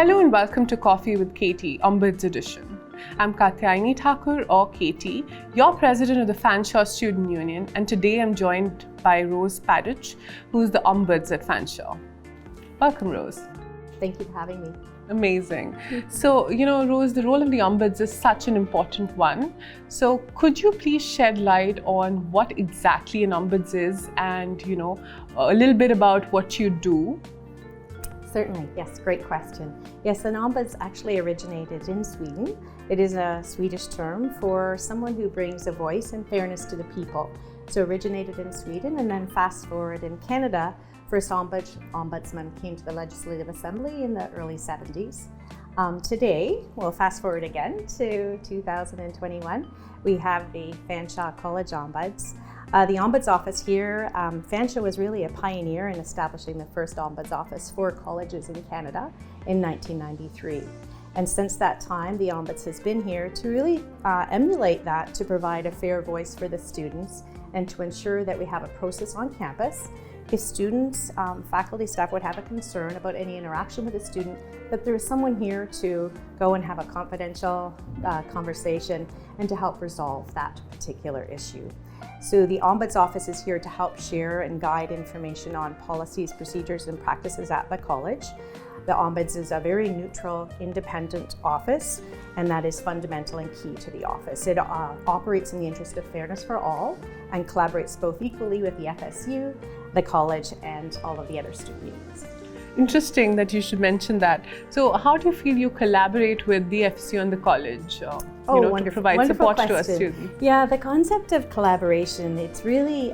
Hello and welcome to Coffee with Katy, Ombuds edition. I'm Katyayani Thakur, or Katy, your president of the Fanshawe Student Union, and today I'm joined by Rose Padich, who's the Ombuds at Fanshawe. Welcome, Rose. Thank you for having me. Amazing. So, Rose, the role of the Ombuds is such an important one. So, could you please shed light on what exactly an Ombuds is and, a little bit about what you do? Certainly, yes, great question. Yes, an Ombuds actually originated in Sweden. It is a Swedish term for someone who brings a voice and fairness to the people. So originated in Sweden, and then fast forward in Canada, first ombudsman came to the Legislative Assembly in the early 70s. Today, we'll fast forward again to 2021, we have the Fanshawe College Ombuds. The Ombuds office here, Fanshawe was really a pioneer in establishing the first Ombuds office for colleges in Canada in 1993. And since that time, the Ombuds has been here to really emulate that, to provide a fair voice for the students and to ensure that we have a process on campus. If students, faculty, staff would have a concern about any interaction with a student, that there is someone here to go and have a confidential conversation and to help resolve that particular issue. So the Ombuds office is here to help share and guide information on policies, procedures, and practices at the college. The Ombuds is a very neutral, independent office, and that is fundamental and key to the office. It operates in the interest of fairness for all and collaborates both equally with the FSU, the college, and all of the other student unions. Interesting that you should mention that. So how do you feel you collaborate with the FSU and the college to provide support to our students? Yeah, the concept of collaboration, it's really,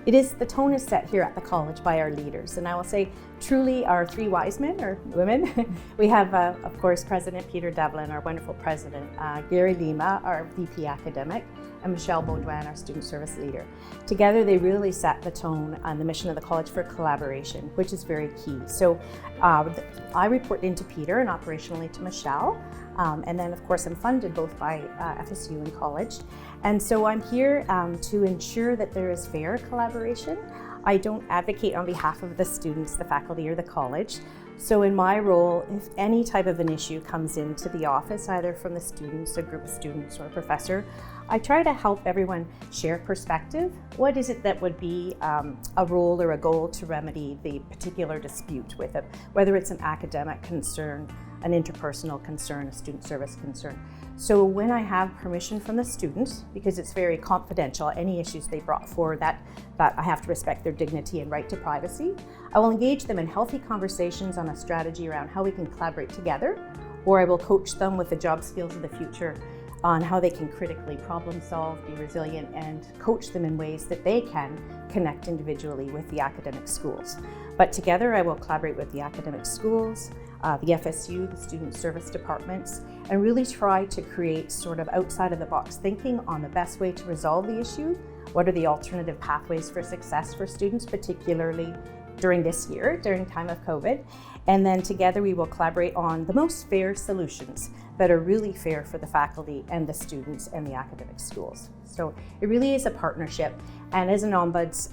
the tone is set here at the college by our leaders. And I will say, truly, our three wise men or women. We have, of course, President Peter Devlin, our wonderful president, Gary Lima, our VP academic, and Michelle Baudouin, our student service leader. Together, they really set the tone on the mission of the college for collaboration, which is very key. So I report into Peter and operationally to Michelle. And then, of course, I'm funded both by FSU and college. And so I'm here to ensure that there is fair collaboration. I don't advocate on behalf of the students, the faculty, or the college. So in my role, if any type of an issue comes into the office, either from the students, a group of students, or a professor, I try to help everyone share perspective. What is it that would be a role or a goal to remedy the particular dispute with it, whether it's an academic concern, an interpersonal concern, a student service concern. So when I have permission from the students, because it's very confidential, any issues they brought forward, that I have to respect their dignity and right to privacy, I will engage them in healthy conversations on a strategy around how we can collaborate together, or I will coach them with the job skills of the future on how they can critically problem solve, be resilient, and coach them in ways that they can connect individually with the academic schools. But together I will collaborate with the academic schools, the FSU, the student service departments, and really try to create sort of outside of the box thinking on the best way to resolve the issue. What are the alternative pathways for success for students, particularly during this year, during time of COVID. And then together we will collaborate on the most fair solutions that are really fair for the faculty and the students and the academic schools. So it really is a partnership. And as an Ombuds,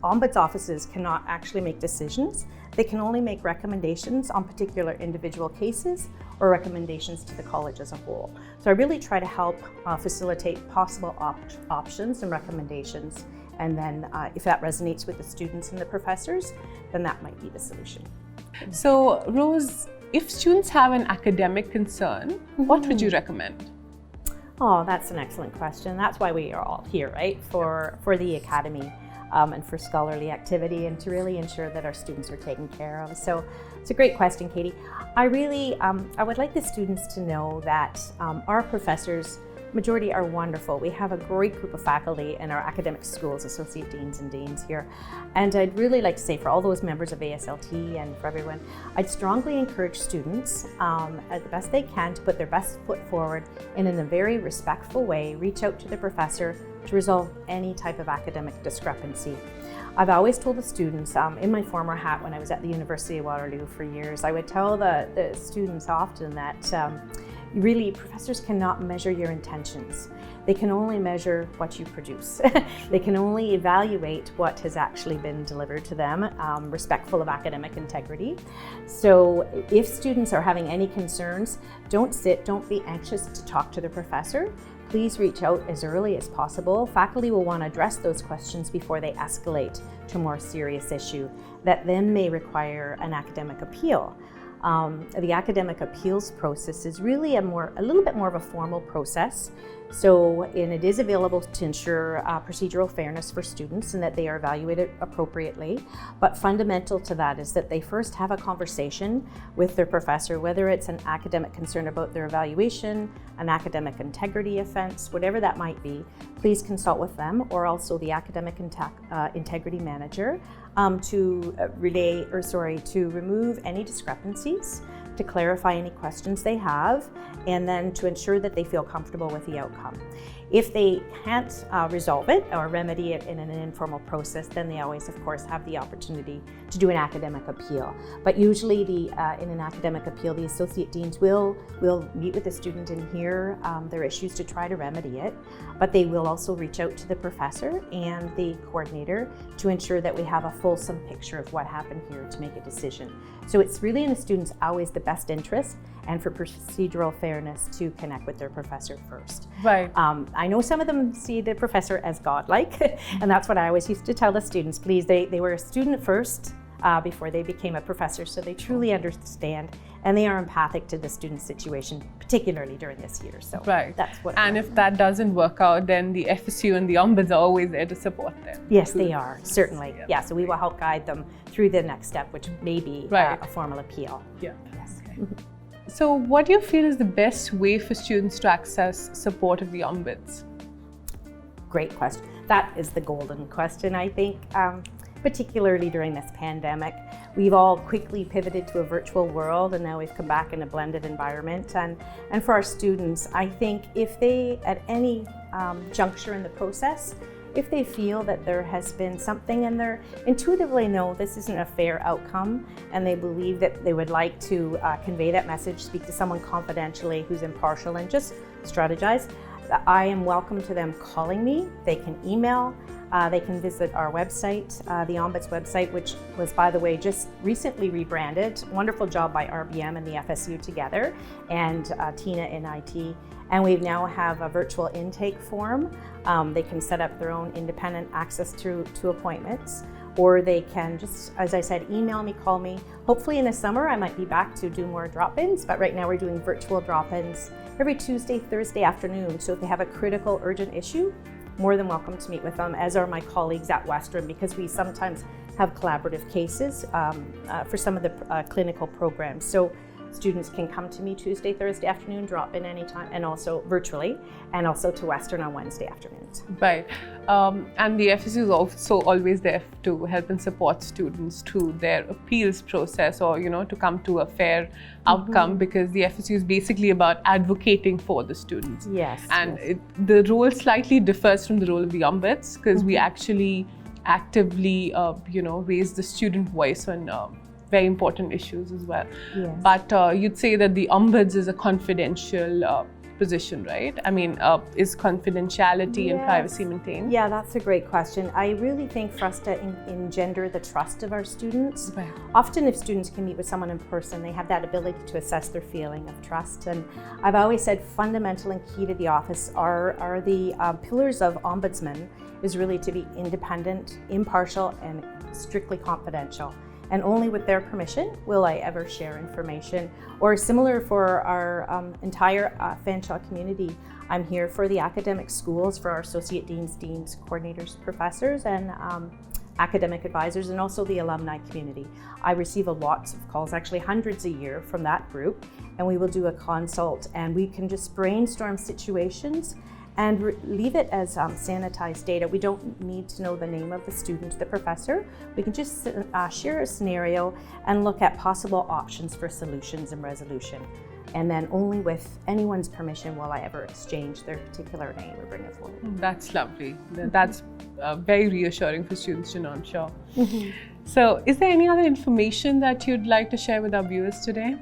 Ombuds offices cannot actually make decisions. They can only make recommendations on particular individual cases or recommendations to the college as a whole. So I really try to help facilitate possible options and recommendations. And then if that resonates with the students and the professors, then that might be the solution. So Rose, if students have an academic concern, what would you recommend? Oh, that's an excellent question. That's why we are all here, right? For the academy and for scholarly activity, and to really ensure that our students are taken care of. So it's a great question, Katy. I would like the students to know that our professors, majority are wonderful. We have a great group of faculty in our academic schools, associate deans and deans here. And I'd really like to say for all those members of ASLT and for everyone, I'd strongly encourage students as the best they can to put their best foot forward and in a very respectful way, reach out to the professor to resolve any type of academic discrepancy. I've always told the students, in my former hat when I was at the University of Waterloo for years, I would tell the students often that really, professors cannot measure your intentions. They can only measure what you produce. They can only evaluate what has actually been delivered to them, respectful of academic integrity. So if students are having any concerns, don't be anxious to talk to the professor. Please reach out as early as possible. Faculty will want to address those questions before they escalate to a more serious issue that then may require an academic appeal. The academic appeals process is really a little bit more of a formal process. And it is available to ensure procedural fairness for students and that they are evaluated appropriately. But fundamental to that is that they first have a conversation with their professor, whether it's an academic concern about their evaluation, an academic integrity offense, whatever that might be. Please consult with them or also the academic integrity manager to remove any discrepancies, to clarify any questions they have, and then to ensure that they feel comfortable with the outcome. If they can't resolve it or remedy it in an informal process, then they always, of course, have the opportunity to do an academic appeal. But usually in an academic appeal, the associate deans will meet with the student and hear their issues to try to remedy it. But they will also reach out to the professor and the coordinator to ensure that we have a fulsome picture of what happened here to make a decision. So it's really in the student's always the best interest and for procedural fairness to connect with their professor first. Right. I know some of them see the professor as godlike, and that's what I always used to tell the students. Please, they were a student first before they became a professor, so they truly understand and they are empathic to the student's situation, particularly during this year. So right. That's what. And if that doesn't work out, then the FSU and the Ombuds are always there to support them. Yes, they are, certainly. Yeah, so we will help guide them through the next step, which may be a formal appeal. Yeah. Yes. Okay. So what do you feel is the best way for students to access support of the Ombuds? Great question. That is the golden question, I think. Particularly during this pandemic. We've all quickly pivoted to a virtual world and now we've come back in a blended environment. And for our students, I think if they, at any juncture in the process, if they feel that there has been something and they intuitively know this isn't a fair outcome and they believe that they would like to convey that message, speak to someone confidentially who's impartial and just strategize, I am welcome to them calling me. They can email. They can visit our website, the Ombuds website, which was, by the way, just recently rebranded. Wonderful job by RBM and the FSU together, and Tina in IT. And we now have a virtual intake form. They can set up their own independent access to appointments, or they can just, as I said, email me, call me. Hopefully in the summer, I might be back to do more drop-ins, but right now we're doing virtual drop-ins every Tuesday, Thursday afternoon. So if they have a critical, urgent issue, more than welcome to meet with them, as are my colleagues at Western, because we sometimes have collaborative cases for some of the clinical programs. So students can come to me Tuesday, Thursday afternoon, drop in anytime, and also virtually, and also to Western on Wednesday afternoons. Right. And the FSU is also always there to help and support students through their appeals process, or, to come to a fair outcome, because the FSU is basically about advocating for the students. Yes. And yes. The role slightly differs from the role of the Ombuds, because we actually actively, raise the student voice on very important issues as well. Yes. But you'd say that the Ombuds is a confidential position, right? I mean, is confidentiality and privacy maintained? Yeah, that's a great question. I really think for us to engender the trust of our students, often if students can meet with someone in person, they have that ability to assess their feeling of trust. And I've always said fundamental and key to the office are the pillars of ombudsman is really to be independent, impartial, and strictly confidential. And only with their permission will I ever share information. Or similar for our entire Fanshawe community, I'm here for the academic schools, for our associate deans, coordinators, professors, and academic advisors, and also the alumni community. I receive lots of calls, actually hundreds a year from that group, and we will do a consult and we can just brainstorm situations and leave it as sanitized data. We don't need to know the name of the student, the professor. We can just share a scenario and look at possible options for solutions and resolution. And then only with anyone's permission will I ever exchange their particular name or bring it forward. That's lovely. That's very reassuring for students to know, I'm sure. So is there any other information that you'd like to share with our viewers today?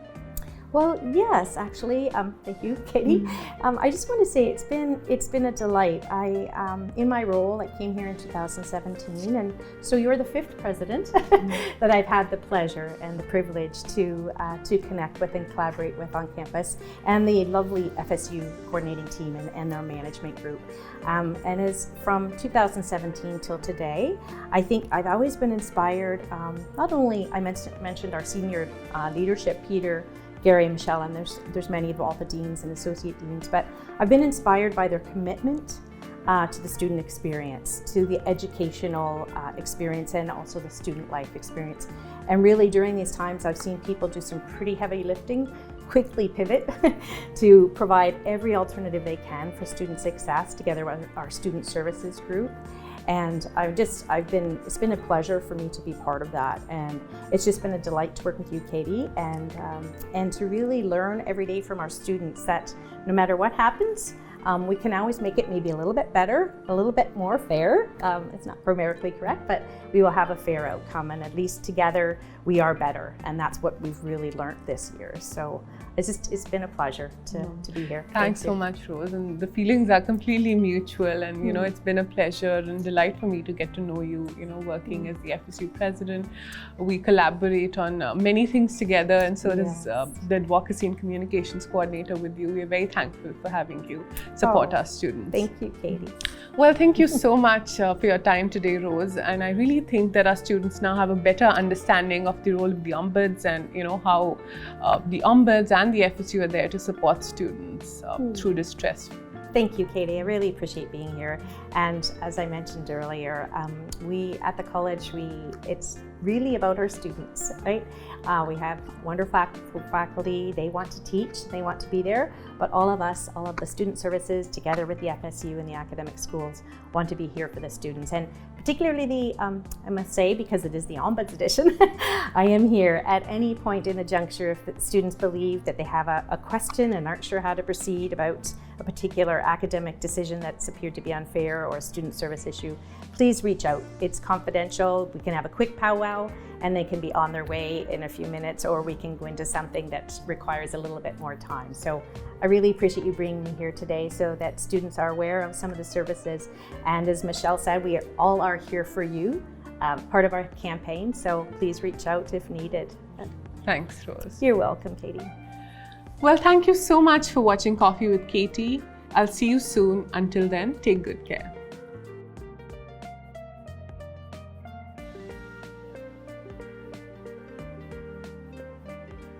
Well, yes, actually. Thank you, Katy. I just want to say it's been a delight. In my role, I came here in 2017, and so you're the 5th president that I've had the pleasure and the privilege to connect with and collaborate with on campus, and the lovely FSU coordinating team and our management group. And as from 2017 till today, I think I've always been inspired. Not only I mentioned our senior leadership, Peter, Gary, and Michelle, and there's many of all the deans and associate deans, but I've been inspired by their commitment to the student experience, to the educational experience, and also the student life experience. And really during these times, I've seen people do some pretty heavy lifting, quickly pivot to provide every alternative they can for student success together with our student services group. And it's been a pleasure for me to be part of that, and it's just been a delight to work with you, Katy, and to really learn every day from our students that no matter what happens, we can always make it maybe a little bit better, a little bit more fair. It's not grammatically correct, but we will have a fair outcome, and at least together we are better, and that's what we've really learned this year. So it's been a pleasure to be here. Thanks so much, Rose, and the feelings are completely mutual, and it's been a pleasure and delight for me to get to know you, working as the FSU president. We collaborate on many things together, and so does the advocacy and communications coordinator with you. We're very thankful for having you support our students. Thank you, Katy. Well, thank you so much for your time today, Rose, and I really think that our students now have a better understanding of the role of the Ombuds and how the Ombuds and the FSU are there to support students through distress. Thank you, Katy. I really appreciate being here. And as I mentioned earlier, we at the college, it's really about our students, right? We have wonderful faculty. They want to teach, they want to be there, but all of us, all of the student services together with the FSU and the academic schools want to be here for the students. And particularly I must say, because it is the Ombuds edition, I am here at any point in the juncture if the students believe that they have a question and aren't sure how to proceed about a particular academic decision that's appeared to be unfair or a student service issue, please reach out. It's confidential. We can have a quick powwow and they can be on their way in a few minutes, or we can go into something that requires a little bit more time. So I really appreciate you bringing me here today so that students are aware of some of the services. And as Michelle said, we all are here for you, part of our campaign. So please reach out if needed. Thanks, Rose. You're welcome, Katy. Well, thank you so much for watching Coffee with Katy. I'll see you soon. Until then, take good care.